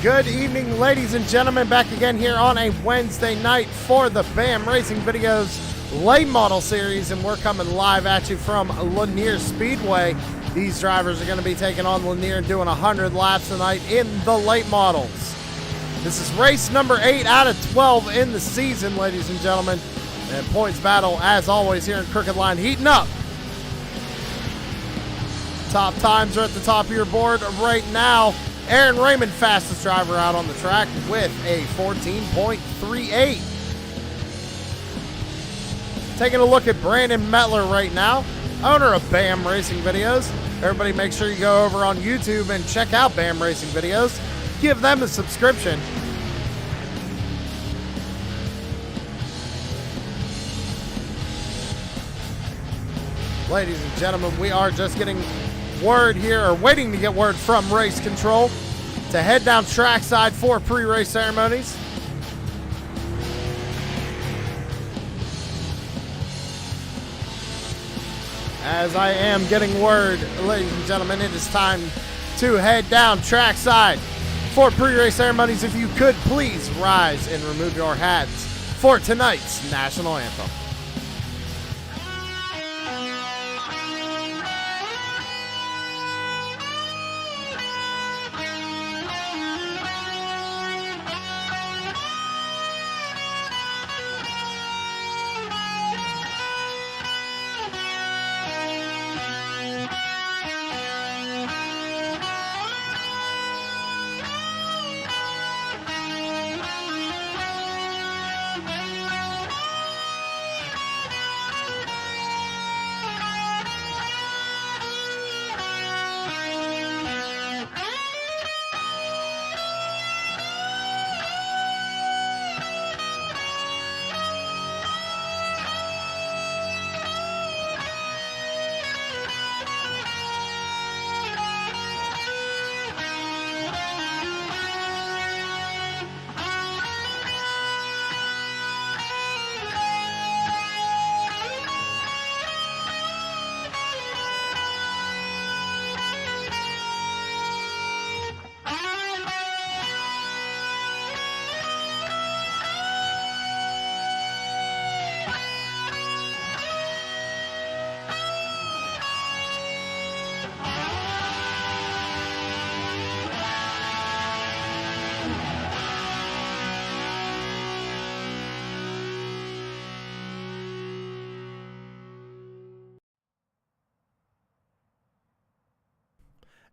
Good evening, ladies and gentlemen. Back again here on a Wednesday night for the BAM Racing Videos Late Model Series, and we're coming live at you from Lanier Speedway. These drivers are going to be taking on Lanier and doing 100 laps tonight in the late models. This is race number 8 out of 12 in the season, ladies and gentlemen. And points battle, as always, here in Crooked Line, heating up. Top times are at the top of your board right now. Aaron Raymond, fastest driver out on the track with a 14.38. Taking a look at Brandon Mettler right now, owner of BAM Racing Videos. Everybody make sure you go over on YouTube and check out BAM Racing Videos. Give them a subscription. Ladies and gentlemen, we are just getting word here, or waiting to get word from race control to head down trackside for pre-race ceremonies. As I am getting word, ladies and gentlemen, it is time to head down trackside for pre-race ceremonies. If you could please rise and remove your hats for tonight's National Anthem.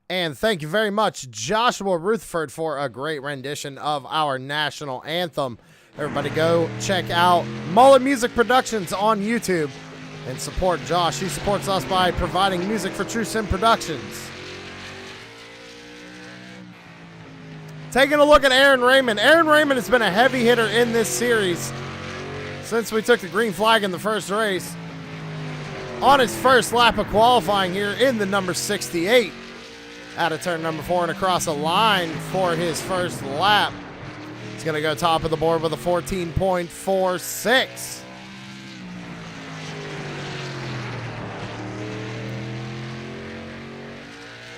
And thank you very much, Joshua Rutherford, for a great rendition of our National Anthem. Everybody go check out Mullet Music Productions on YouTube and support Josh. He supports us by providing music for TrueSimProductions. Taking a look at Aaron Raymond. Aaron Raymond has been a heavy hitter in this series since we took the green flag in the first race. On his first lap of qualifying here in the number 68. Out of turn number 4 and across the line for his first lap. He's going to go top of the board with a 14.46.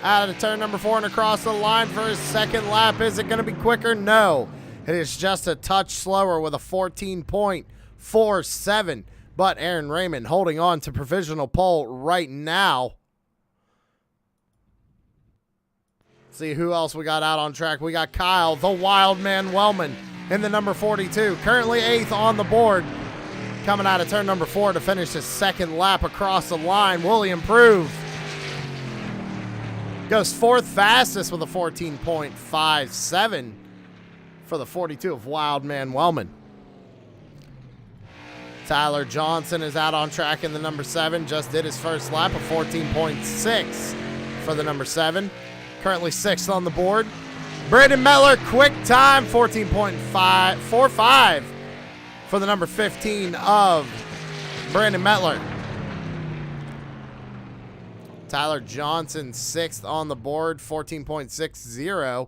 Out of turn number 4 and across the line for his second lap. Is it going to be quicker? No. It is just a touch slower with a 14.47. But Aaron Raymond holding on to provisional pole right now. See who else we got out on track. We got Kyle, the Wild Man Wellman, in the number 42. Currently 8th on the board. Coming out of turn number 4 to finish his second lap across the line. Will he improve? Goes 4th fastest with a 14.57 for the 42 of Wild Man Wellman. Tyler Johnson is out on track in the number 7. Just did his first lap of 14.6 for the number 7. Currently 6th on the board. Brandon Mettler, quick time, 14.45 for the number 15 of Brandon Mettler. Tyler Johnson, 6th on the board, 14.60.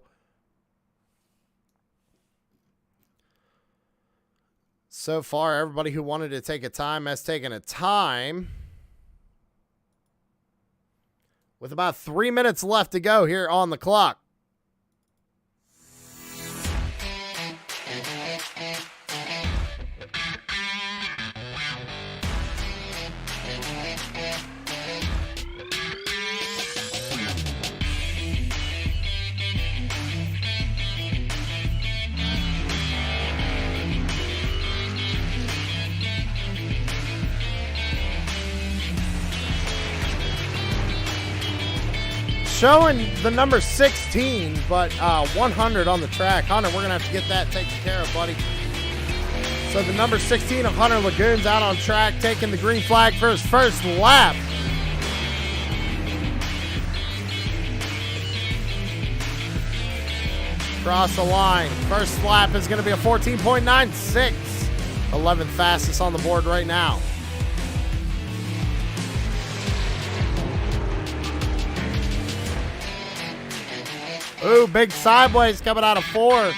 So far, everybody who wanted to take a time has taken a time. With about 3 minutes left to go here on the clock. showing the number 16, but 100 on the track. Hunter, we're going to have to get that taken care of, buddy. So the number 16 of Hunter Lagoon's out on track, taking the green flag for his first lap. Cross the line. First lap is going to be a 14.96. 11th fastest on the board right now. Ooh, big sideways coming out of 4.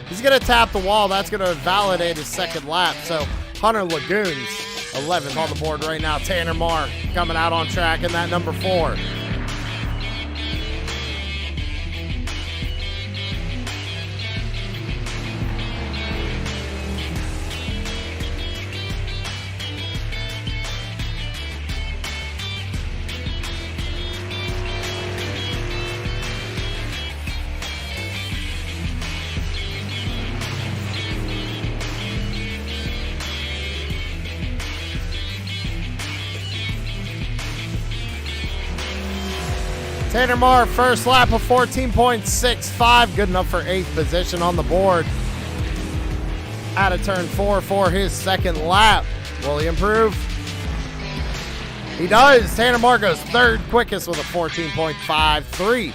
He's going to tap the wall. That's going to validate his second lap. So Hunter Lagoon's 11th on the board right now. Tanner Marr coming out on track in that number 4. Tanner Marr, first lap of 14.65, good enough for 8th position on the board. Out of turn 4 for his second lap. Will he improve? He does. Tanner Marr goes 3rd quickest with a 14.53.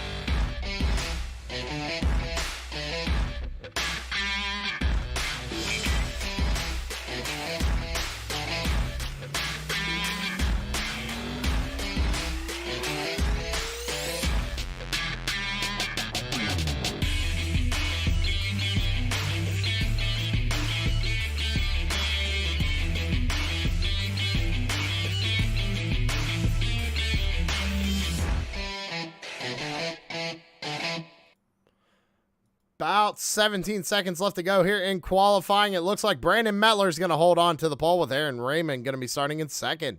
About 17 seconds left to go here in qualifying. It looks like Brandon Mettler is going to hold on to the pole, with Aaron Raymond going to be starting in 2nd.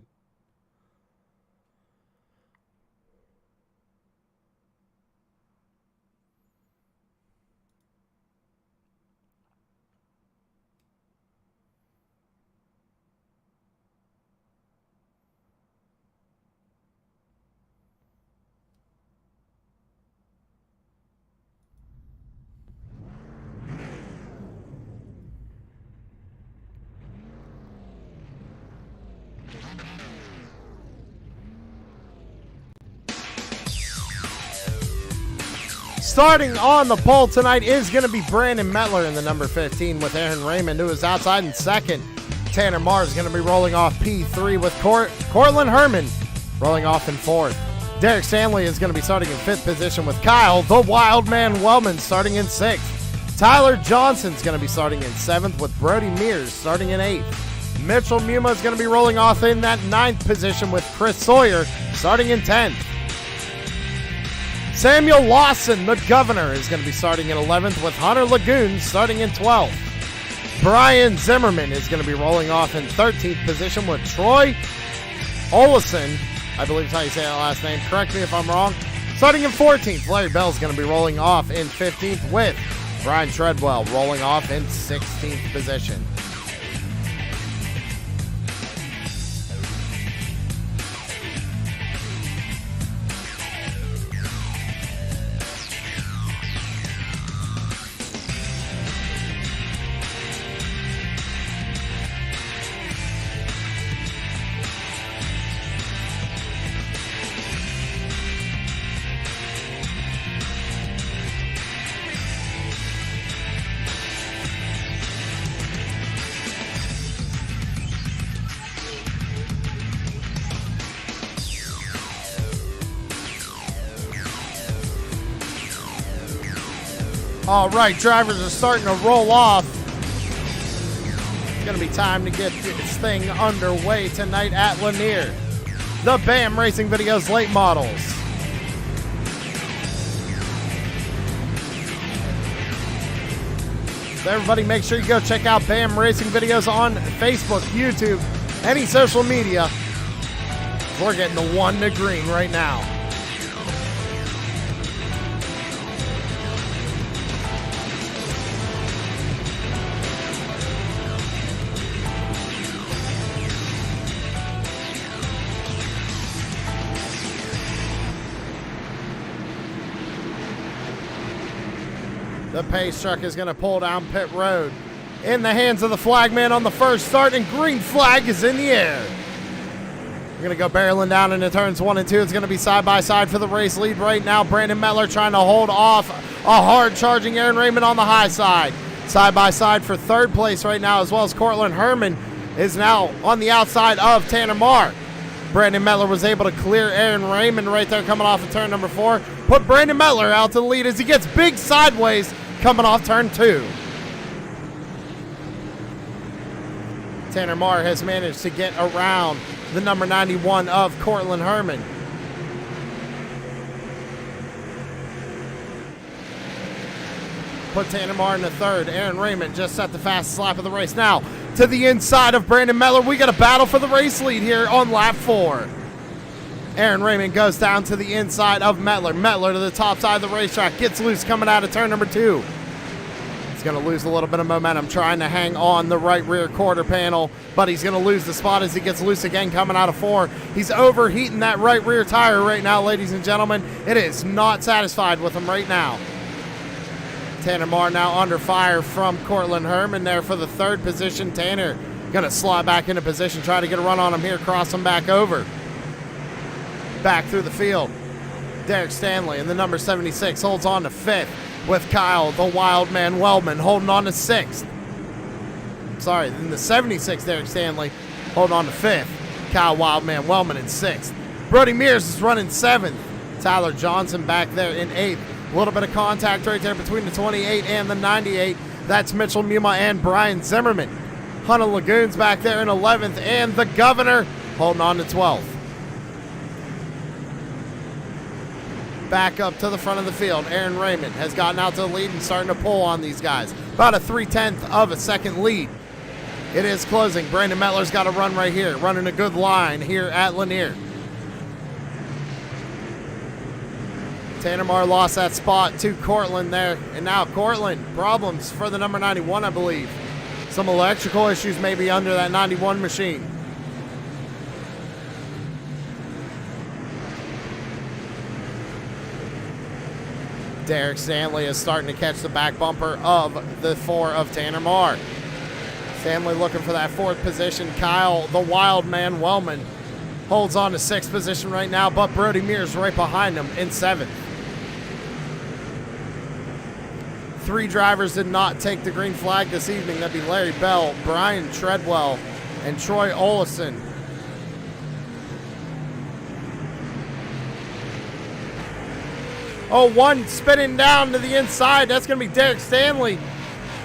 Starting on the pole tonight is going to be Brandon Mettler in the number 15, with Aaron Raymond, who is outside in 2nd. Tanner Marr is going to be rolling off P3, with Cortland Herman rolling off in 4th. Derek Stanley is going to be starting in 5th position, with Kyle the Wildman Wellman starting in 6th. Tyler Johnson's going to be starting in 7th, with Brody Mears starting in 8th. Mitchell Muma is going to be rolling off in that 9th position, with Chris Sawyer starting in 10th. Samuel Lawson, the governor, is going to be starting in 11th, with Hunter Lagoon starting in 12th. Brian Zimmerman is going to be rolling off in 13th position, with Troy Olison, I believe is how you say that last name, correct me if I'm wrong, starting in 14th. Larry Bell is going to be rolling off in 15th, with Brian Treadwell rolling off in 16th position. All right, drivers are starting to roll off. It's going to be time to get this thing underway tonight at Lanier. The BAM Racing Videos late models. So everybody make sure you go check out BAM Racing Videos on Facebook, YouTube, any social media. We're getting the 1 to green right now. The pace truck is going to pull down pit road. In the hands of the flagman on the first start, and green flag is in the air. We're going to go barreling down into turns 1 and 2. It's going to be side by side for the race lead right now. Brandon Mettler trying to hold off a hard charging Aaron Raymond on the high side. Side by side for third place right now, as well as Cortland Herman is now on the outside of Tanner Marr. Brandon Mettler was able to clear Aaron Raymond right there coming off of turn number 4. Put Brandon Mettler out to the lead as he gets big sideways coming off turn 2. Tanner Marr has managed to get around the number 91 of Cortland Herman. Put Tanner Marr in the third. Aaron Raymond just set the fastest lap of the race. Now to the inside of Brandon Mettler. We got a battle for the race lead here on lap 4. Aaron Raymond goes down to the inside of Mettler. Mettler to the top side of the racetrack. Gets loose coming out of turn number 2. Going to lose a little bit of momentum trying to hang on the right rear quarter panel, but he's going to lose the spot as he gets loose again coming out of 4. He's overheating that right rear tire right now, ladies and gentlemen. It is not satisfied with him right now. Tanner Marr now under fire from Cortland Herman there for the third position. Tanner going to slide back into position, try to get a run on him here, cross him back over. Back through the field. Derek Stanley in the number 76 holds on to 5th. With Kyle, the wild man Wellman, holding on to 6th. Sorry, in the 76, Derek Stanley holding on to 5th. Kyle Wildman Wellman in 6th. Brody Mears is running 7th. Tyler Johnson back there in 8th. A little bit of contact right there between the 28 and the 98. That's Mitchell Muma and Brian Zimmerman. Hunter Lagoon's back there in 11th, and the Governor holding on to 12th. Back up to the front of the field. Aaron Raymond has gotten out to the lead and starting to pull on these guys. About a 3/10 of a second lead. It is closing. Brandon Mettler's got a run right here, running a good line here at Lanier. Tanner Marr lost that spot to Cortland there. And now Cortland, problems for the number 91, I believe. Some electrical issues maybe under that 91 machine. Derek Stanley is starting to catch the back bumper of the 4 of Tanner Marr. Stanley looking for that 4th position. Kyle, the wild man Wellman, holds on to 6th position right now, but Brody Mears right behind him in 7th. 3 drivers did not take the green flag this evening. That'd be Larry Bell, Brian Treadwell, and Troy Olison. Oh, one spinning down to the inside. That's going to be Derek Stanley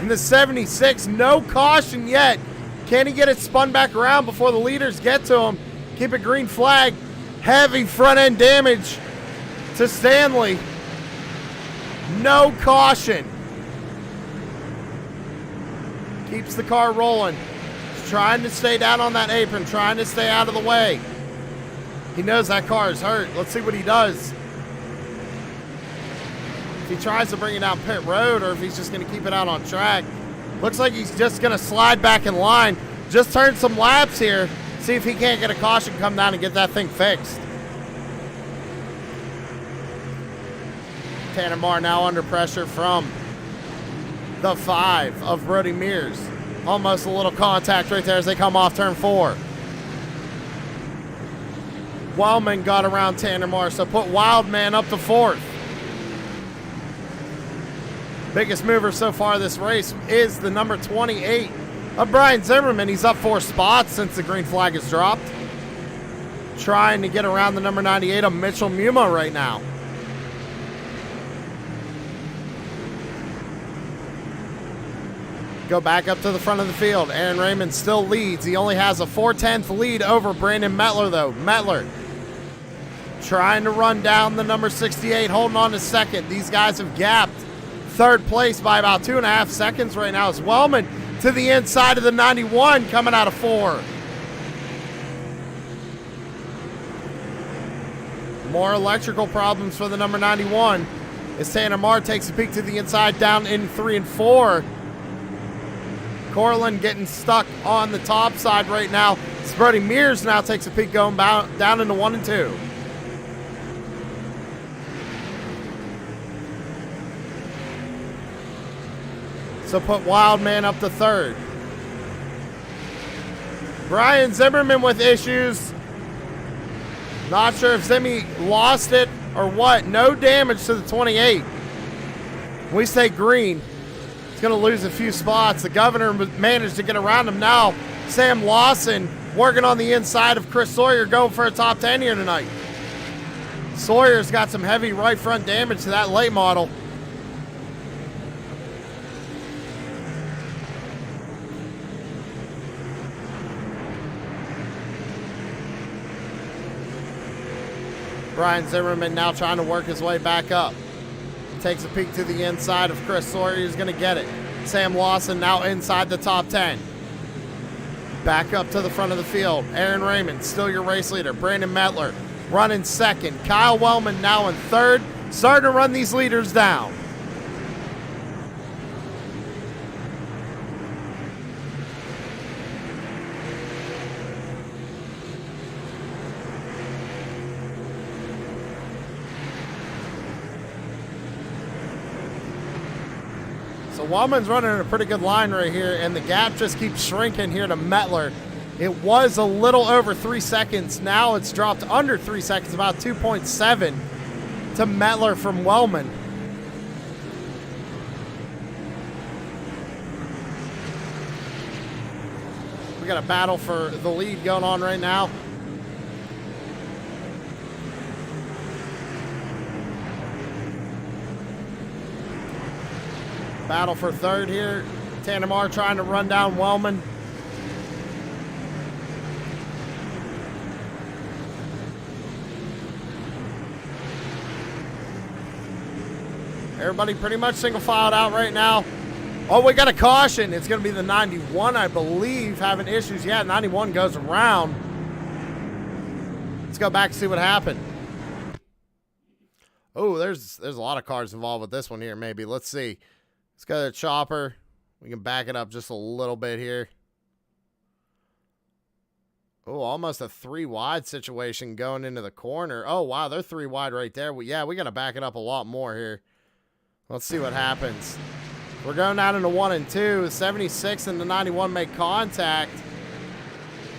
in the 76. No caution yet. Can he get it spun back around before the leaders get to him? Keep a green flag. Heavy front end damage to Stanley. No caution. Keeps the car rolling. He's trying to stay down on that apron, trying to stay out of the way. He knows that car is hurt. Let's see what he does. If he tries to bring it down pit road or if he's just going to keep it out on track. Looks like he's just going to slide back in line. Just turn some laps here. See if he can't get a caution, come down and get that thing fixed. Tanner Marr now under pressure from the 5 of Brody Mears. Almost a little contact right there as they come off turn 4. Wildman got around Tanner Marr, so put Wildman up to 4th. Biggest mover so far this race is the number 28 of Brian Zimmerman. He's up 4 spots since the green flag is dropped. Trying to get around the number 98 of Mitchell Muma right now. Go back up to the front of the field. Aaron Raymond still leads. He only has a 4/10 lead over Brandon Mettler, though. Mettler trying to run down the number 68, holding on to 2nd. These guys have gapped 3rd place by about 2.5 seconds right now. It's Wellman to the inside of the 91 coming out of 4. More electrical problems for the number 91 as Tanner Marr takes a peek to the inside down in 3 and 4. Cortland getting stuck on the top side right now. Brody Mears now takes a peek going down into 1 and 2. So put Wildman up to third. Brian Zimmerman with issues. Not sure if Zimmy lost it or what. No damage to the 28. We stay green. He's going to lose a few spots. The governor managed to get around him now. Sam Lawson working on the inside of Chris Sawyer, going for a top 10 here tonight. Sawyer's got some heavy right front damage to that late model. Brian Zimmerman now trying to work his way back up. Takes a peek to the inside of Chris Sawyer. He's going to get it. Sam Lawson now inside the top 10. Back up to the front of the field. Aaron Raymond, still your race leader. Brandon Metler running second. Kyle Wellman now in third. Starting to run these leaders down. So Wellman's running a pretty good line right here, and the gap just keeps shrinking here to Metler. It was a little over 3 seconds. Now it's dropped under 3 seconds, about 2.7 to Metler from Wellman. We got a battle for the lead going on right now. Battle for third here. Tannemar trying to run down Wellman. Everybody pretty much single filed out right now. Oh, we got a caution. It's going to be the 91, I believe, having issues. Yeah, 91 goes around. Let's go back and see what happened. Oh, there's a lot of cars involved with this one here, maybe. Let's see. Let's go to the chopper. We can back it up just a little bit here. Oh, almost a 3 wide situation going into the corner. Oh, wow, they're 3 wide right there. Yeah, we got to back it up a lot more here. Let's see what happens. We're going down into 1 and 2. 76 and the 91 make contact.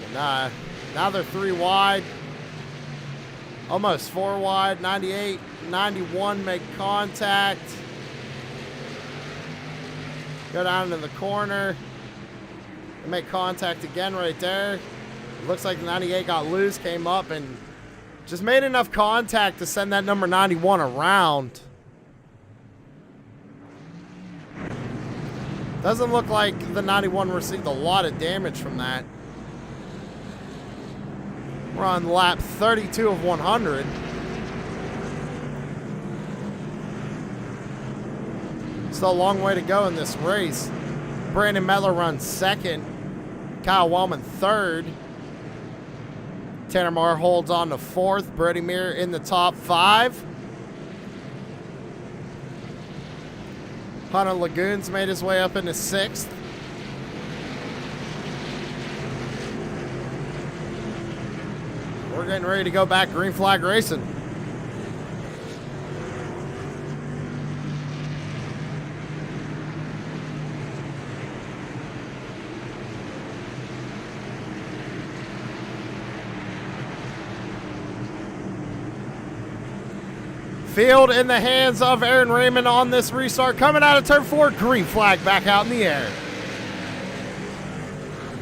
And, now they're 3 wide. Almost 4 wide. 98, 91 make contact. Go down into the corner. They make contact again right there. It looks like the 98 got loose, came up, and just made enough contact to send that number 91 around. Doesn't look like the 91 received a lot of damage from that. We're on lap 32 of 100. Still a long way to go in this race. Brandon Metler runs second. Kyle Wellman third. Tanner Marr holds on to fourth. Brody Meir in the top 5. Hunter Lagoons made his way up into 6th. We're getting ready to go back green flag racing. Field in the hands of Aaron Raymond on this restart. Coming out of turn 4, green flag back out in the air.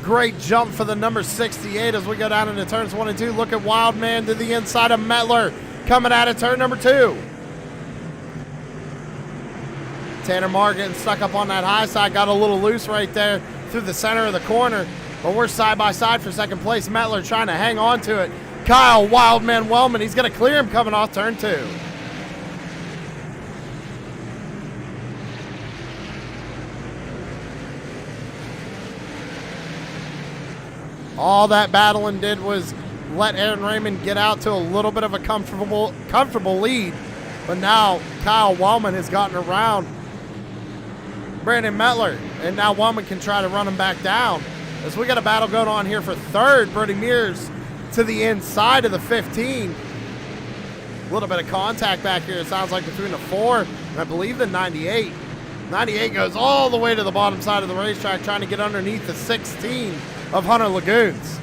Great jump for the number 68 as we go down into turns 1 and 2. Look at Wildman to the inside of Metler. Coming out of turn number 2. Tanner Marr getting stuck up on that high side. Got a little loose right there through the center of the corner. But we're side by side for second place. Metler trying to hang on to it. Kyle Wildman Wellman. He's going to clear him coming off turn 2. All that battling did was let Aaron Raymond get out to a little bit of a comfortable lead. But now Kyle Wellman has gotten around Brandon Metler. And now Wellman can try to run him back down. As we got a battle going on here for third. Brody Mears to the inside of the 15. A little bit of contact back here, it sounds like, between the 4 and I believe the 98. 98 goes all the way to the bottom side of the racetrack, trying to get underneath the 16 of Hunter Lagoons.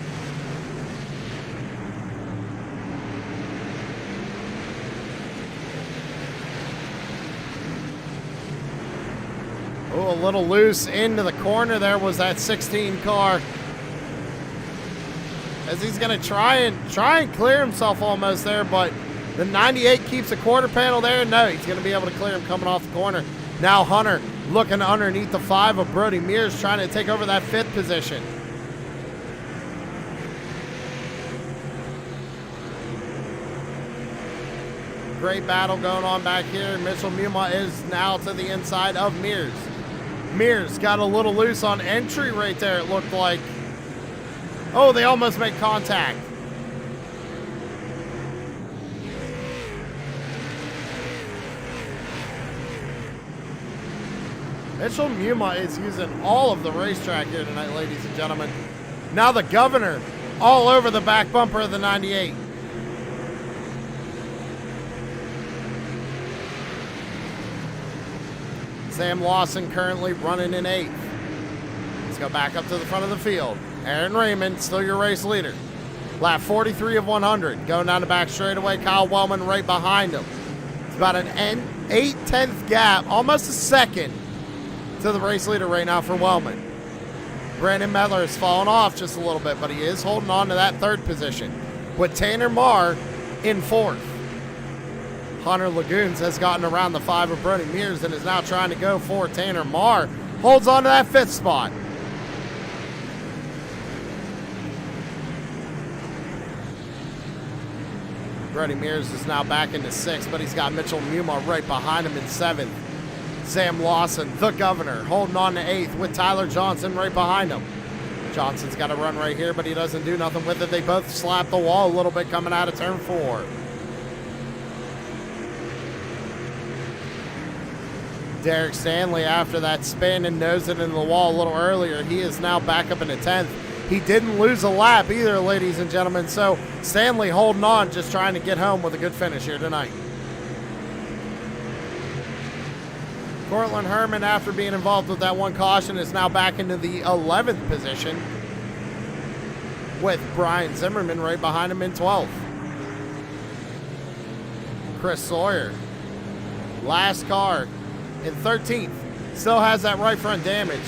Oh, a little loose into the corner there was that 16 car. As he's going to try and clear himself almost there, but the 98 keeps a quarter panel there. No, he's going to be able to clear him coming off the corner. Now Hunter looking underneath the 5 of Brody Mears, trying to take over that 5th position. Great battle going on back here. Mitchell Muma is now to the inside of Mears. Mears got a little loose on entry right there, it looked like. Oh, they almost make contact. Mitchell Muma is using all of the racetrack here tonight, ladies and gentlemen. Now the governor all over the back bumper of the 98. Sam Lawson currently running in 8th. Let's go back up to the front of the field. Aaron Raymond, still your race leader. Lap 43 of 100. Going down the back straightaway, Kyle Wellman right behind him. It's about an 8/10 gap, almost a second, to the race leader right now for Wellman. Brandon Medler has fallen off just a little bit, but he is holding on to that 3rd position, with Tanner Marr in 4th. Hunter Lagoons has gotten around the 5 of Brody Mears and is now trying to go for Tanner Marr. Holds on to that 5th spot. Brody Mears is now back into 6th, but he's got Mitchell Muma right behind him in 7th. Sam Lawson, the governor, holding on to 8th with Tyler Johnson right behind him. Johnson's got a run right here, but he doesn't do nothing with it. They both slap the wall a little bit coming out of turn 4. Derek Stanley, after that spin and nosed it into the wall a little earlier, he is now back up into 10th. He didn't lose a lap either, ladies and gentlemen, so Stanley holding on, just trying to get home with a good finish here tonight. Cortland Herman, after being involved with that one caution, is now back into the 11th position, with Brian Zimmerman right behind him in 12th. Chris Sawyer, last car, in 13th. Still has that right front damage.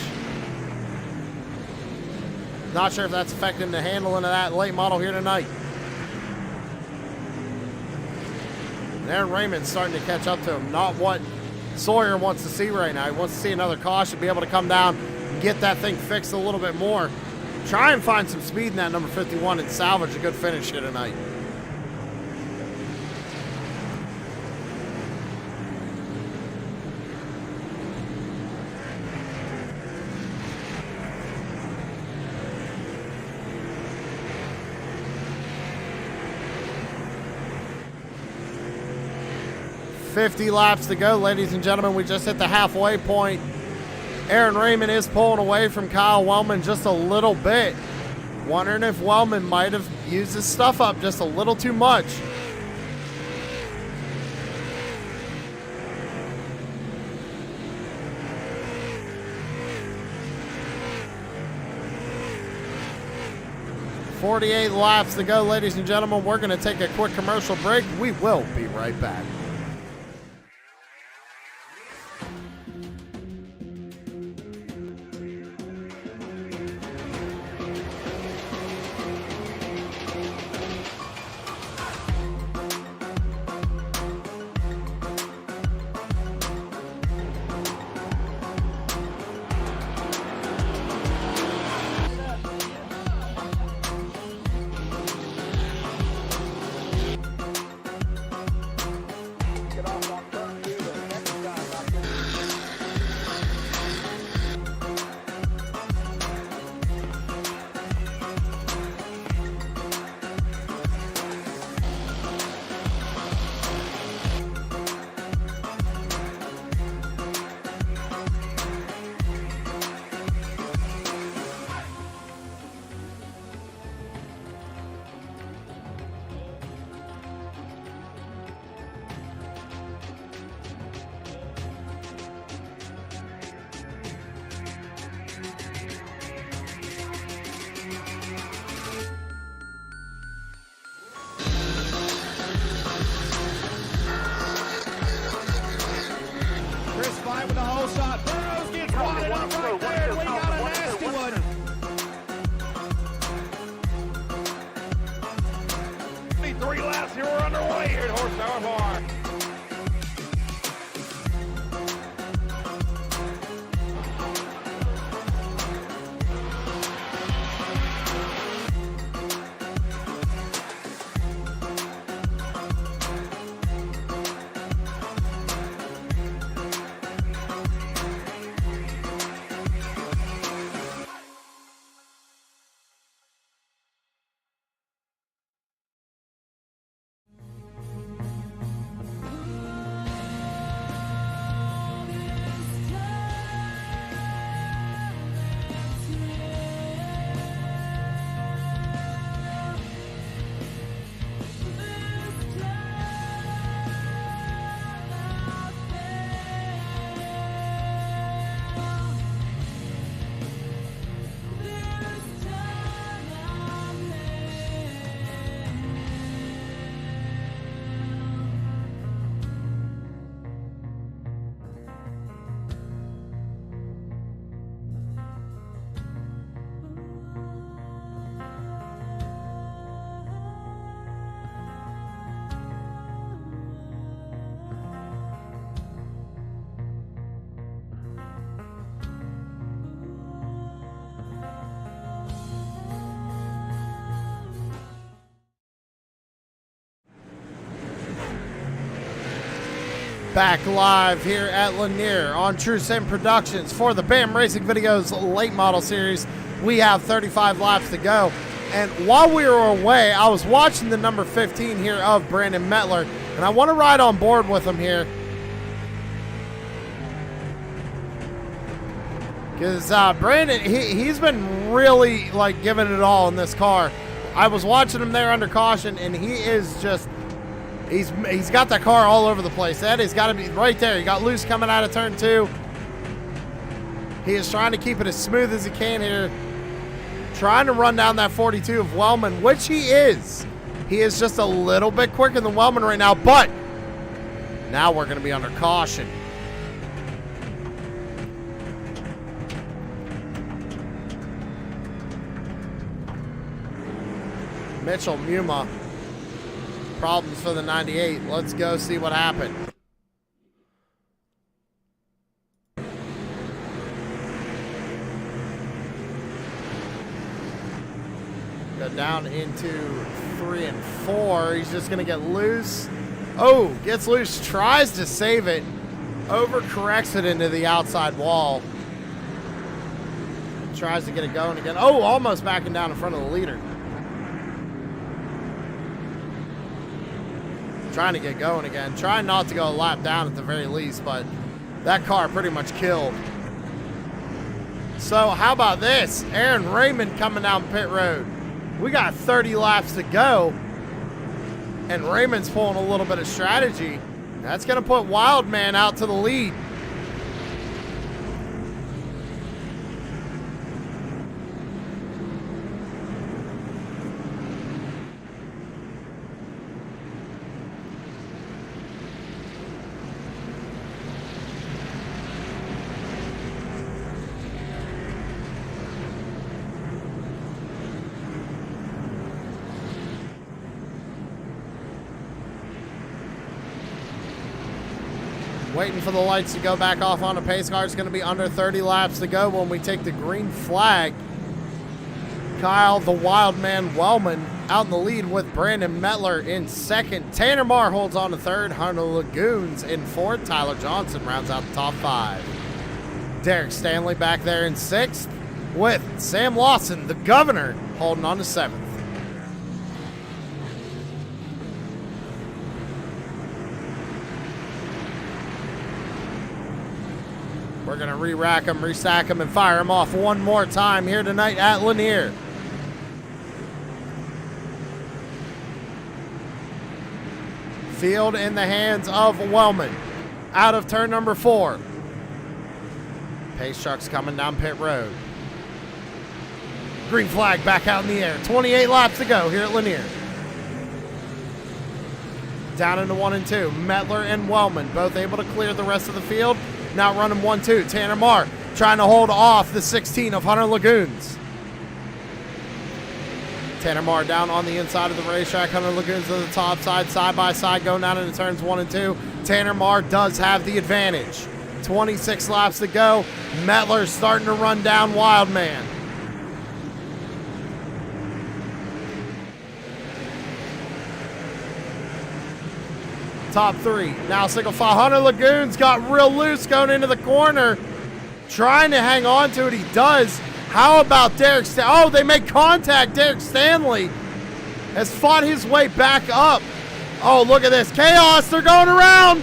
Not sure if that's affecting the handling of that late model here tonight. And Aaron Raymond's starting to catch up to him. Not what Sawyer wants to see right now. He wants to see another caution, be able to come down and get that thing fixed a little bit more. Try and find some speed in that number 51 and salvage a good finish here tonight. .50 laps to go, ladies and gentlemen. We just hit the halfway point. Aaron Raymond is pulling away from Kyle Wellman just a little bit. Wondering if Wellman might have used his stuff up just a little too much. .48 laps to go, ladies and gentlemen. We're going to take a quick commercial break. We will be right back. grabbing the whole shot. Burrows gets wadded up right there, and we got a nasty one. 3 laps here, we're underway here at Horsepower Bar. Back live here at Lanier on TrueSimProductions for the BAM Racing Videos Late Model Series. We have 35 laps to go. And while we were away, I was watching the number 15 here of Brandon Mettler, and I want to ride on board with him here. Because Brandon, he's been really like giving it all in this car. I was watching him there under caution, and he is just... He's got that car all over the place. That has got to be right there. He got loose coming out of turn 2. He is trying to keep it as smooth as he can here. Trying to run down that 42 of Wellman, which he is. He is just a little bit quicker than Wellman right now, but now we're going to be under caution. Mitchell Muma. Problems for the 98. Let's go see what happened. Go down into 3 and 4. He's just going to get loose. Oh, gets loose, tries to save it. Overcorrects it into the outside wall. Tries to get it going again. Oh, almost backing down in front of the leader. Trying to get going again. Trying not to go a lap down at the very least, but that car pretty much killed. So how about this? Aaron Raymond coming down pit road. We got 30 laps to go, and Raymond's pulling a little bit of strategy. That's going to put Wildman out to the lead. Waiting for the lights to go back off on a pace car. It's going to be under 30 laps to go when we take the green flag. Kyle, the Wildman Wellman, out in the lead with Brandon Mettler in second. Tanner Marr holds on to third. Hunter Lagoons in fourth. Tyler Johnson rounds out the top 5. Derek Stanley back there in sixth with Sam Lawson, the governor, holding on to 7th. We're going to re-rack them, restack them, and fire them off one more time here tonight at Lanier. Field in the hands of Wellman. Out of turn number 4. Pace truck's coming down pit road. Green flag back out in the air. 28 laps to go here at Lanier. Down into 1 and 2. Mettler and Wellman both able to clear the rest of the field. Now running 1-2. Tanner Marr trying to hold off the 16 of Hunter Lagoons. Tanner Marr down on the inside of the racetrack. Hunter Lagoons to the top side by side, going down into turns 1 and 2. Tanner Marr does have the advantage. 26 laps to go. Mettler's starting to run down Wildman. Top 3. Now single file. Hunter Lagoons got real loose going into the corner. Trying to hang on to it. He does. How about Derek Stanley? Oh, they make contact. Derek Stanley has fought his way back up. Oh, look at this. Chaos. They're going around.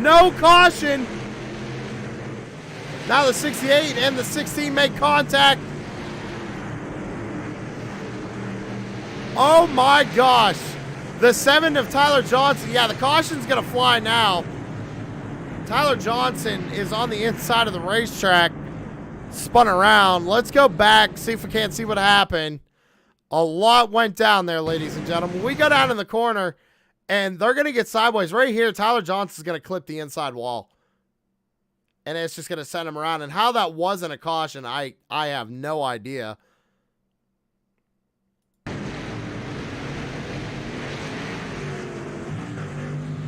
No caution. Now the 68 and the 16 make contact. Oh, my gosh. The 7 of Tyler Johnson. Yeah, the caution's going to fly now. Tyler Johnson is on the inside of the racetrack. Spun around. Let's go back, see if we can't see what happened. A lot went down there, ladies and gentlemen. We go down in the corner, and they're going to get sideways. Right here, Tyler Johnson's going to clip the inside wall. And it's just going to send him around. And how that wasn't a caution, I have no idea.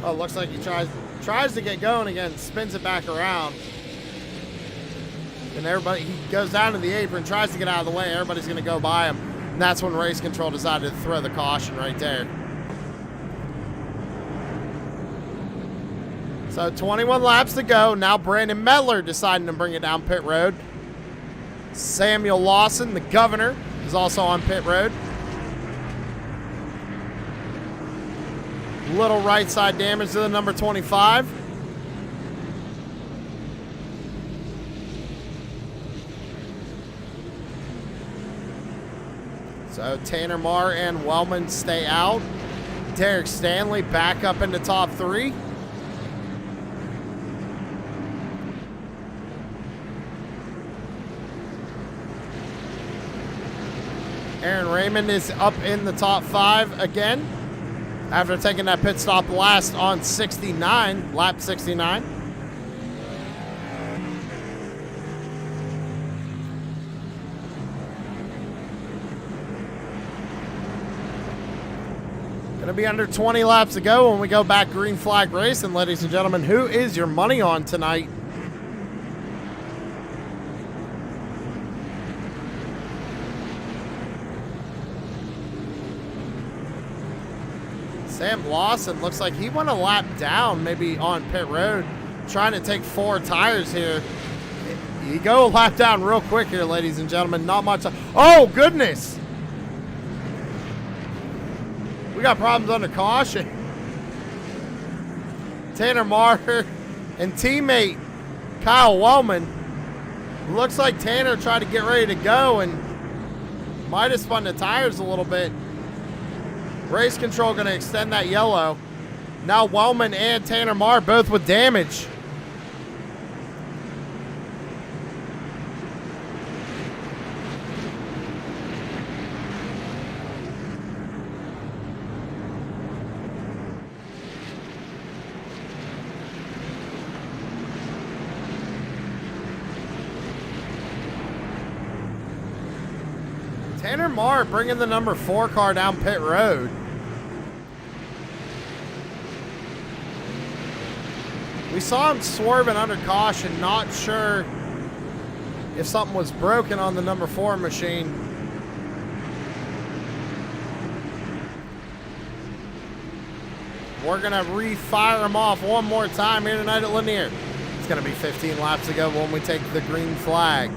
Oh, looks like he tries to get going again, spins it back around. And everybody, he goes down to the apron, tries to get out of the way. Everybody's going to go by him. And that's when race control decided to throw the caution right there. So 21 laps to go. Now Brandon Mettler deciding to bring it down pit road. Samuel Lawson, the governor, is also on pit road. Little right side damage to the number 25. So Tanner Marr and Wellman stay out. Derek Stanley back up into top 3. Aaron Raymond is up in the top 5 again after taking that pit stop last on 69, lap 69. Going to be under 20 laps to go when we go back green flag racing, ladies and gentlemen. Who is your money on tonight? Sam Lawson looks like he went a lap down, maybe on pit road, trying to take 4 tires here. You go a lap down real quick here, ladies and gentlemen. Not much. Oh, goodness. We got problems under caution. Tanner Marr and teammate Kyle Wellman. Looks like Tanner tried to get ready to go and might have spun the tires a little bit. Race control going to extend that yellow. Now Wellman and Tanner Marr both with damage. Tanner Marr bringing the number 4 car down pit road. We saw him swerving under caution, not sure if something was broken on the number 4 machine. We're going to refire him off one more time here tonight at Lanier. It's going to be 15 laps to go when we take the green flag.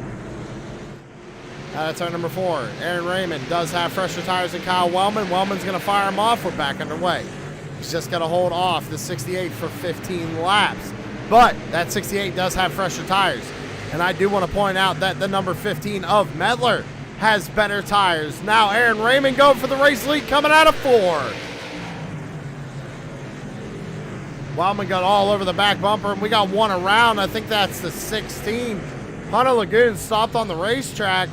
That's our number 4. Aaron Raymond does have fresher tires than Kyle Wellman. Wellman's going to fire him off. We're back underway. He's just going to hold off the 68 for 15 laps. But that 68 does have fresher tires. And I do want to point out that the number 15 of Mettler has better tires. Now Aaron Raymond going for the race lead coming out of 4. Wellman got all over the back bumper, and we got one around. I think that's the 16. Hunter Lagoon stopped on the racetrack,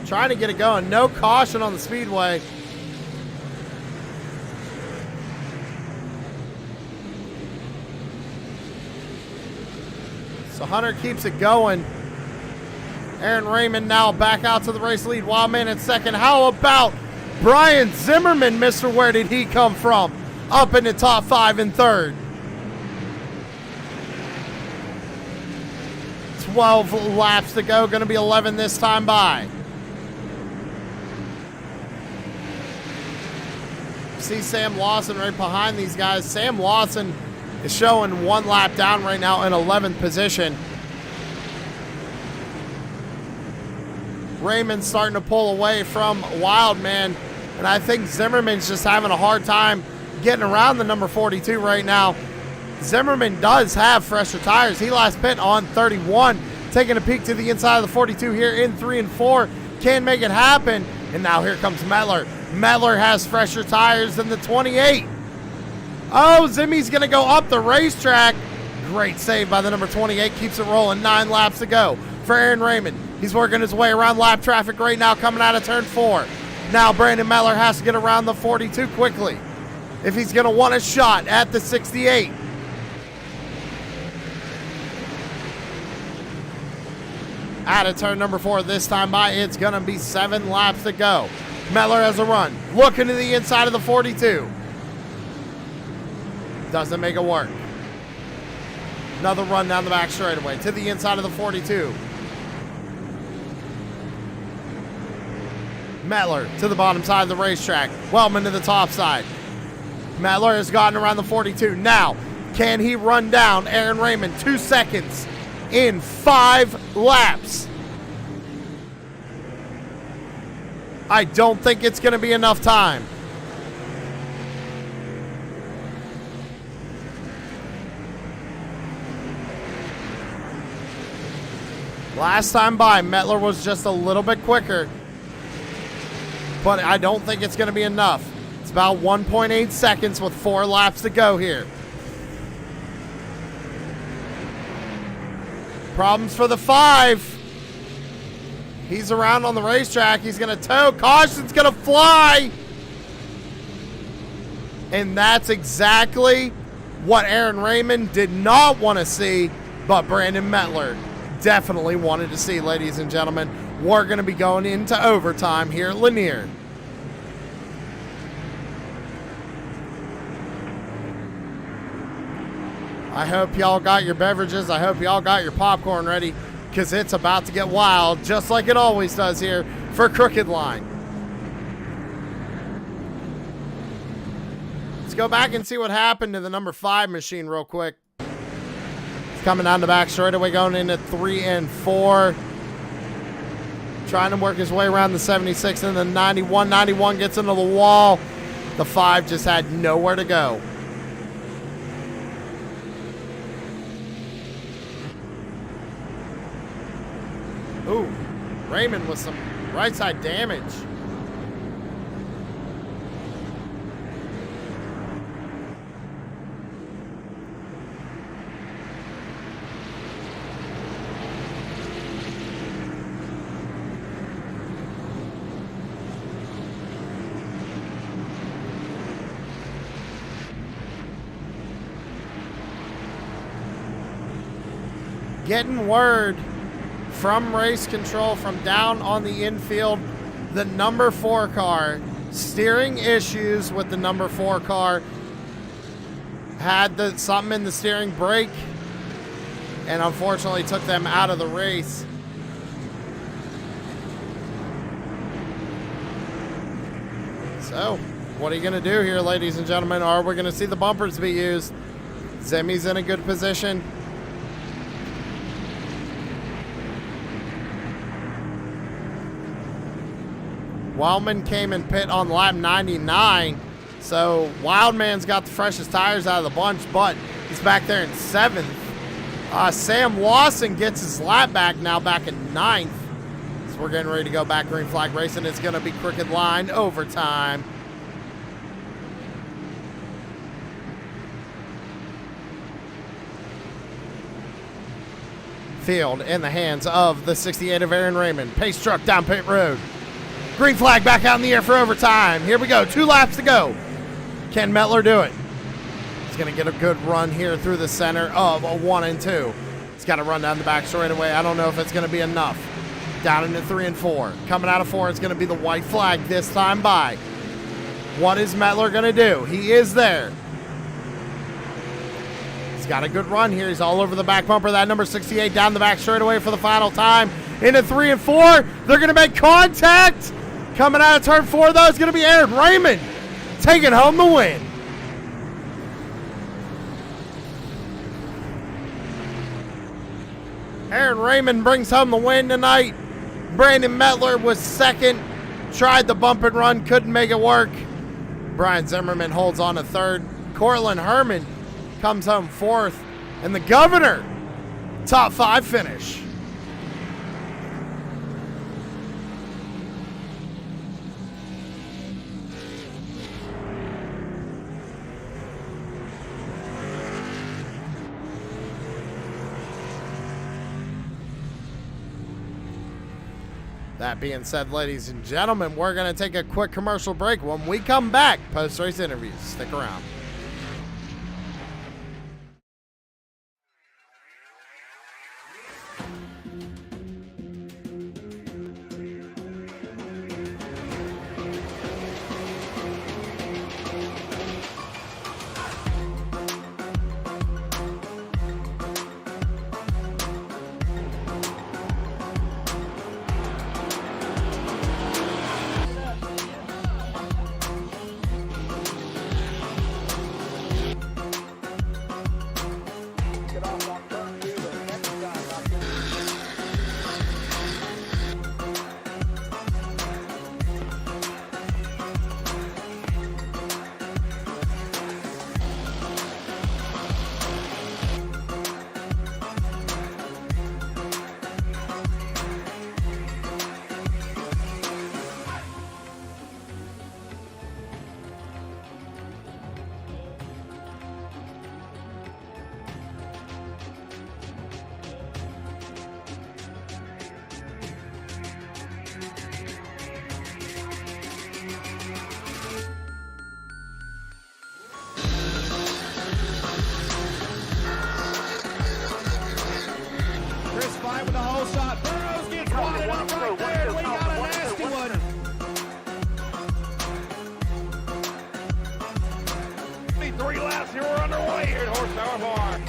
trying to get it going. No caution on the speedway. So Hunter keeps it going. Aaron Raymond now back out to the race lead. Wildman in second. How about Brian Zimmerman, Mr. Where did he come from? Up in the top 5 in third. 12 laps to go. Going to be 11 this time by. See Sam Lawson right behind these guys. Sam Lawson is showing 1 lap down right now in 11th position. Raymond's starting to pull away from Wildman, and I think Zimmerman's just having a hard time getting around the number 42 right now. Zimmerman does have fresher tires. He last pit on 31, taking a peek to the inside of the 42 here in 3 and 4. Can make it happen, and now here comes Mettler. Mettler has fresher tires than the 28. Oh, Zimmy's going to go up the racetrack. Great save by the number 28. Keeps it rolling. 9 laps to go for Aaron Raymond. He's working his way around lap traffic right now, coming out of turn 4. Now Brandon Mettler has to get around the 42 quickly if he's going to want a shot at the 68. Out of turn number 4 this time by, it's going to be 7 laps to go. Mettler has a run. Looking to the inside of the 42. Doesn't make it work. Another run down the back straightaway to the inside of the 42. Mettler to the bottom side of the racetrack. Wellman to the top side. Mettler has gotten around the 42. Now, can he run down Aaron Raymond 2 seconds in 5 laps? I don't think it's going to be enough time. Last time by, Mettler was just a little bit quicker, but I don't think it's going to be enough. It's about 1.8 seconds with 4 laps to go here. Problems for the 5. He's around on the racetrack. He's going to tow. Caution's going to fly. And that's exactly what Aaron Raymond did not want to see, but Brandon Mettler definitely wanted to see, ladies and gentlemen. We're going to be going into overtime here at Lanier. I hope y'all got your beverages. I hope y'all got your popcorn ready, because it's about to get wild, just like it always does here for Crooked Line. Let's go back and see what happened to the number 5 machine real quick. It's coming down the back straightaway, going into 3 and 4. Trying to work his way around the 76 and the 91. 91 gets into the wall. The 5 just had nowhere to go. Ooh, Raymond with some right side damage. Getting word from race control from down on the infield, the number 4 car, steering issues with the number 4 car, had something in the steering brake, and unfortunately took them out of the race. So, what are you going to do here, ladies and gentlemen? Are we going to see the bumpers be used? Zimmy's in a good position. Wildman came in pit on lap 99, so Wildman's got the freshest tires out of the bunch, but he's back there in 7th. Sam Lawson gets his lap back now, back in 9th. So we're getting ready to go back green flag racing. It's going to be Crooked Line overtime. Field in the hands of the 68 of Aaron Raymond. Pace truck down pit road. Green flag back out in the air for overtime. Here we go. 2 laps to go. Can Mettler do it? He's going to get a good run here through the center of a 1 and 2. He's got to run down the back straightaway. I don't know if it's going to be enough. Down into 3 and 4. Coming out of 4 is going to be the white flag this time by. What is Mettler going to do? He is there. He's got a good run here. He's all over the back bumper. That number 68 down the back straightaway for the final time. Into 3 and 4. They're going to make contact. Coming out of turn 4, though, is going to be Aaron Raymond taking home the win. Aaron Raymond brings home the win tonight. Brandon Mettler was second. Tried the bump and run, couldn't make it work. Brian Zimmerman holds on to third. Cortland Herman comes home fourth. And the Governor, top 5 finish. That being said, ladies and gentlemen, we're going to take a quick commercial break. When we come back, post-race interviews. Stick around. With the whole shot. Burrows gets wadded up right there. We got a nasty one. 3 laps here. We're underway here at Horsepower Farm.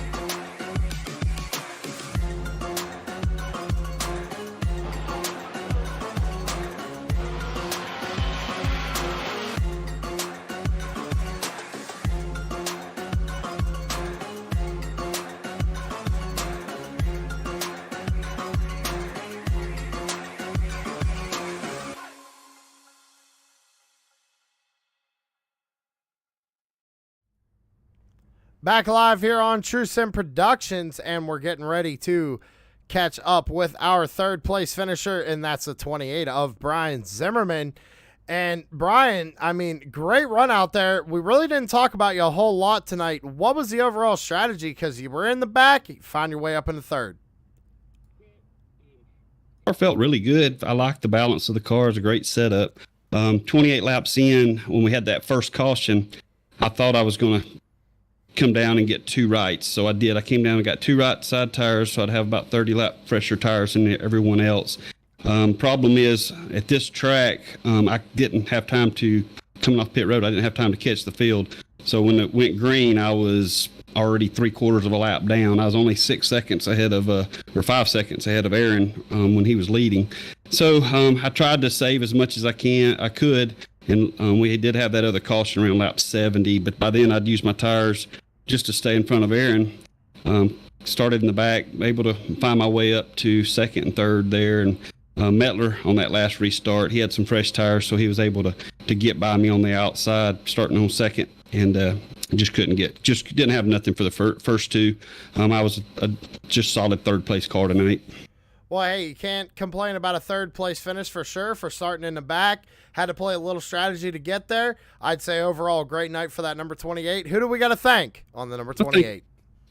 Back live here on TrueSimProductions, and we're getting ready to catch up with our third place finisher, and that's the 28 of Brian Zimmerman. And Brian, I mean, great run out there. We really didn't talk about you a whole lot tonight. What was the overall strategy? Because you were in the back, you found your way up in the third. Car felt really good. I liked the balance of the car. It was a great setup. 28 laps in, when we had that first caution, I thought I was going to come down and get 2 rights. So I did. I came down and got 2 right side tires, so I'd have about 30 lap fresher tires than everyone else. Problem is, at this track, I didn't have time to, coming off pit road, I didn't have time to catch the field. So when it went green, I was already 3/4 of a lap down. I was only 6 seconds ahead of, or 5 seconds ahead of Aaron when he was leading. So I tried to save as much as I could. And we did have that other caution around lap 70, but by then I'd used my tires just to stay in front of Aaron. Started in the back, able to find my way up to second and third there. And Mettler on that last restart, he had some fresh tires, so he was able to get by me on the outside, starting on second, and just didn't have nothing for the first 2. I was a just solid third place car tonight. Well, hey, you can't complain about a third place finish for sure, for starting in the back. Had to play a little strategy to get there. I'd say overall, great night for that number 28. Who do we got to thank on the number 28?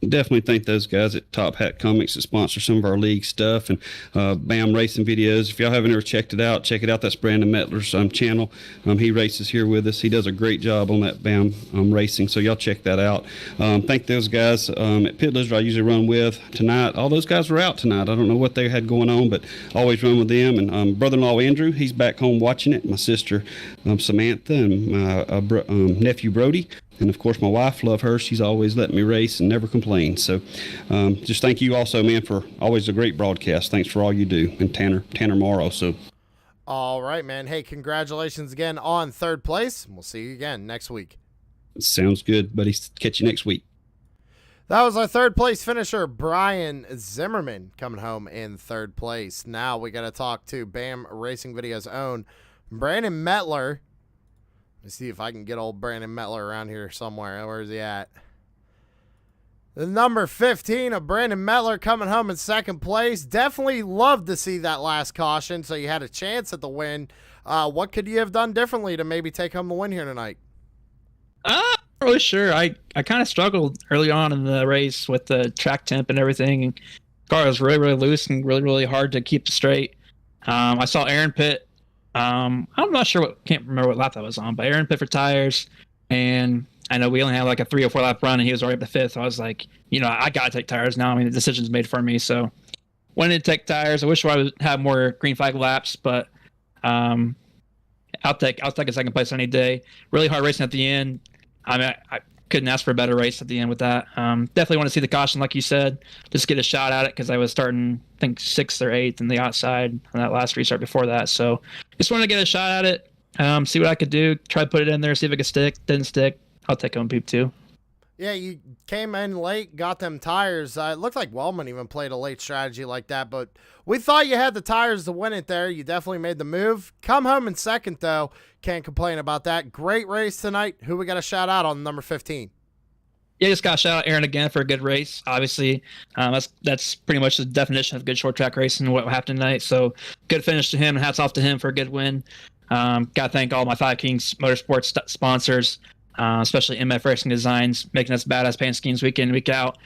definitely thank those guys at Top Hat Comics that sponsor some of our league stuff, and BAM Racing Videos. If y'all haven't ever checked it out, check it out. That's Brandon Mettler's channel. He races here with us. He does a great job on that BAM Racing, so y'all check that out. Thank those guys at Pit Lizard I usually run with tonight. All those guys were out tonight. I don't know what they had going on, but always run with them. And brother-in-law Andrew, he's back home watching it. My sister Samantha, and my nephew Brody. And of course, my wife, love her. She's always letting me race and never complains. So just thank you also, man, for always a great broadcast. Thanks for all you do. And Tanner Moore also. All right, man. Hey, congratulations again on third place. We'll see you again next week. Sounds good, buddy. Catch you next week. That was our third place finisher, Brian Zimmerman, coming home in third place. Now we got to talk to BAM Racing Video's own Brandon Mettler. Let me see if I can get old Brandon Mettler around here somewhere. Where is he at? The number 15 of Brandon Mettler coming home in second place. Definitely loved to see that last caution, so you had a chance at the win. What could you have done differently to maybe take home the win here tonight? Not really sure. I kind of struggled early on in the race with the track temp and everything. And the car was really, really loose and really, really hard to keep straight. I saw Aaron pit. I'm not sure can't remember what lap that was on, but Aaron pit for tires, and I know we only had like a 3 or 4 lap run, and he was already up to 5th. So I was like, I gotta take tires now. I mean, the decision's made for me, so wanted to take tires. I wish I would have more green flag laps, but I'll take a second place any day. Really hard racing at the end. I mean, I couldn't ask for a better race at the end with that. Definitely want to see the caution, like you said, just get a shot at it, because I was starting, I think, 6th or 8th in the outside on that last restart before that. So just wanted to get a shot at it, see what I could do, try to put it in there, see if it could stick. Didn't stick. I'll take home peep too. Yeah, you came in late, got them tires. It looked like Wellman even played a late strategy like that, but we thought you had the tires to win it there. You definitely made the move. Come home in second, though. Can't complain about that. Great race tonight. Who we got to shout out on number 15? Yeah, just got to shout out Aaron again for a good race. Obviously, that's pretty much the definition of good short track racing, what happened tonight. So good finish to him, and hats off to him for a good win. Got to thank all my Five Kings Motorsports sponsors, especially MF Racing Designs, making us badass paint schemes week in, week out.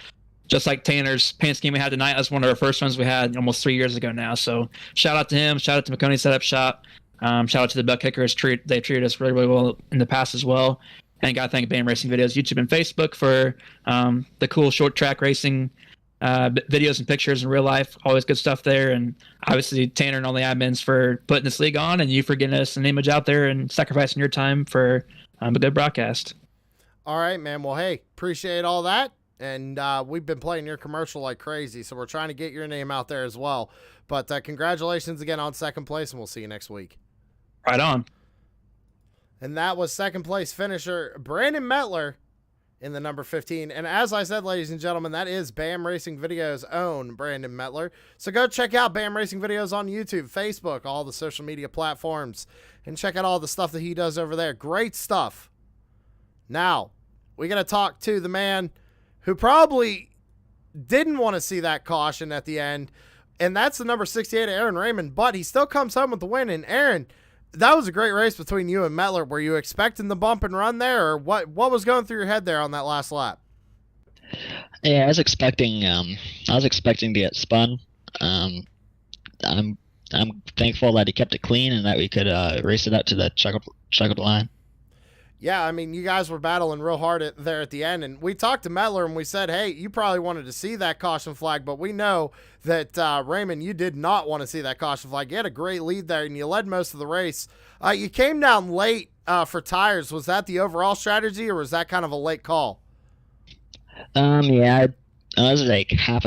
Just like Tanner's paint scheme we had tonight. That's one of our first ones we had almost 3 years ago now. So shout out to him. Shout out to McConey Setup Shop. Shout out to the Buck Kickers. They treated us really, really well in the past as well. And got to thank BAM Racing Videos, YouTube and Facebook for the cool short track racing videos and pictures in real life. Always good stuff there. And obviously Tanner and all the admins for putting this league on, and you for getting us an image out there and sacrificing your time for a good broadcast. All right, man. Well, hey, appreciate all that. And we've been playing your commercial like crazy, so we're trying to get your name out there as well. But congratulations again on second place, and we'll see you next week. Right on. And that was second place finisher Brandon Mettler in the number 15. And as I said, ladies and gentlemen, that is BAM Racing Video's own Brandon Mettler. So go check out BAM Racing Videos on YouTube, Facebook, all the social media platforms, and check out all the stuff that he does over there. Great stuff. Now, we got to talk to the man who probably didn't want to see that caution at the end, and that's the number 68, Aaron Raymond, but he still comes home with the win. And Aaron, that was a great race between you and Mettler. Were you expecting the bump and run there, or what was going through your head there on that last lap? Yeah, I was expecting to get spun. I'm thankful that he kept it clean and that we could race it out to the checkered line. Yeah, I mean, you guys were battling real hard there at the end, and we talked to Mettler and we said, hey, you probably wanted to see that caution flag, but we know that, Raymond, you did not want to see that caution flag. You had a great lead there, and you led most of the race. You came down late for tires. Was that the overall strategy, or was that kind of a late call? Yeah, I was like half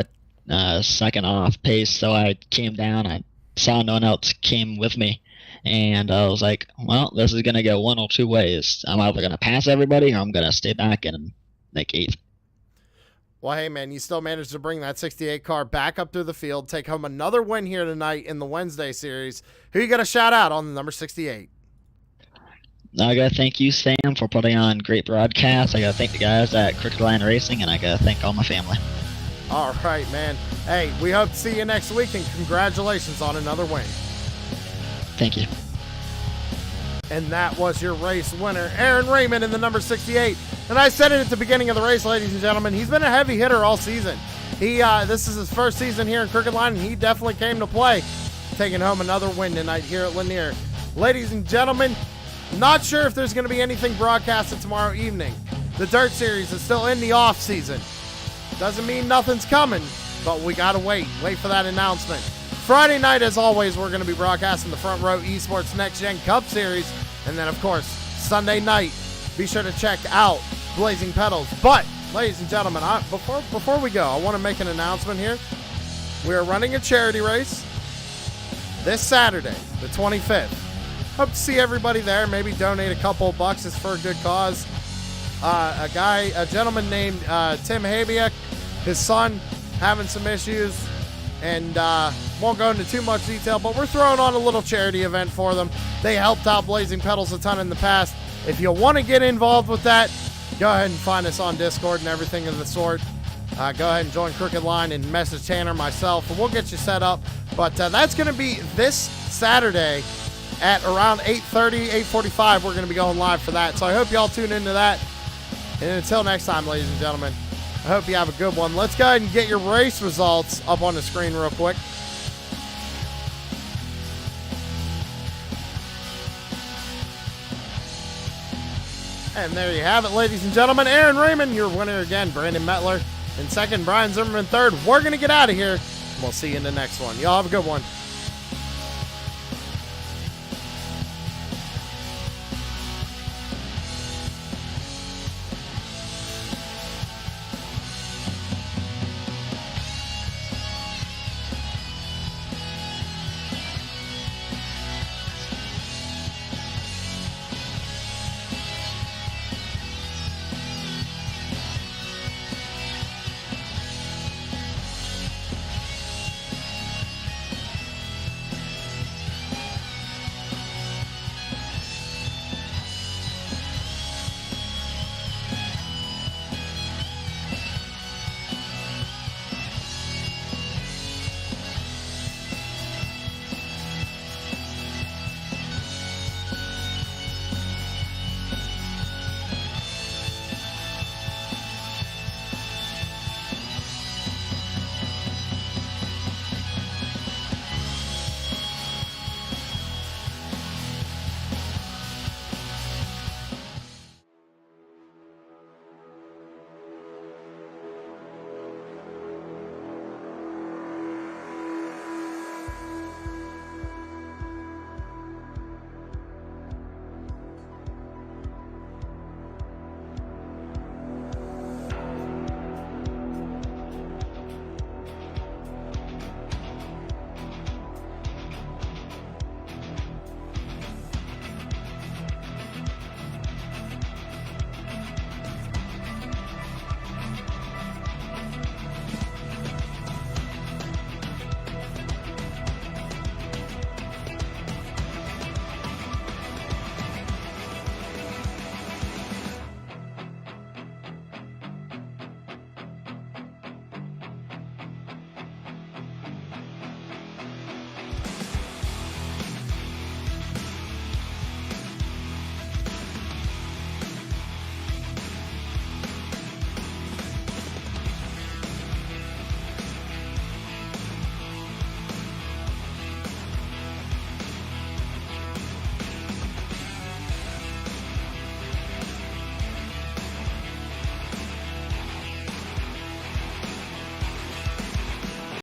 a second off pace, so I came down. I saw no one else came with me. And I was like, well, this is going to go one or two ways. I'm either going to pass everybody or I'm going to stay back and make 8th. Well, hey, man, you still managed to bring that 68 car back up through the field, take home another win here tonight in the Wednesday series. Who you got to shout out on the number 68? I got to thank you, Sam, for putting on great broadcasts. I got to thank the guys at Crooked Line Racing, and I got to thank all my family. All right, man. Hey, we hope to see you next week, and congratulations on another win. Thank you. And that was your race winner, Aaron Raymond in the number 68 And I said it at the beginning of the race, ladies and gentlemen, he's been a heavy hitter all season. This is his first season here in Crooked Line, and he definitely came to play, taking home another win tonight here at Lanier. Ladies and gentlemen, not sure if there's going to be anything broadcasted tomorrow evening. The Dirt Series is still in the off season. Doesn't mean nothing's coming, but we got to wait for that announcement. Friday night, as always, we're going to be broadcasting the Front Row Esports Next Gen Cup Series. And then, of course, Sunday night, be sure to check out Blazing Pedals. But, ladies and gentlemen, before we go, I want to make an announcement here. We are running a charity race this Saturday, the 25th. Hope to see everybody there. Maybe donate a couple of bucks. It's for a good cause. A gentleman named Tim Habiak, his son, having some issues. And won't go into too much detail, but we're throwing on a little charity event for them. They helped out Blazing Pedals a ton in the past. If you want to get involved with that, go ahead and find us on Discord and everything of the sort. Go ahead and join Crooked Line and message Tanner, myself, and we'll get you set up. But that's going to be this Saturday at around 8:30, 8:45. We're going to be going live for that. So I hope y'all tune into that. And until next time, ladies and gentlemen, I hope you have a good one. Let's go ahead and get your race results up on the screen real quick. And there you have it, ladies and gentlemen. Aaron Raymond, your winner again. Brandon Metler in second. Brian Zimmerman third. We're going to get out of here. We'll see you in the next one. Y'all have a good one.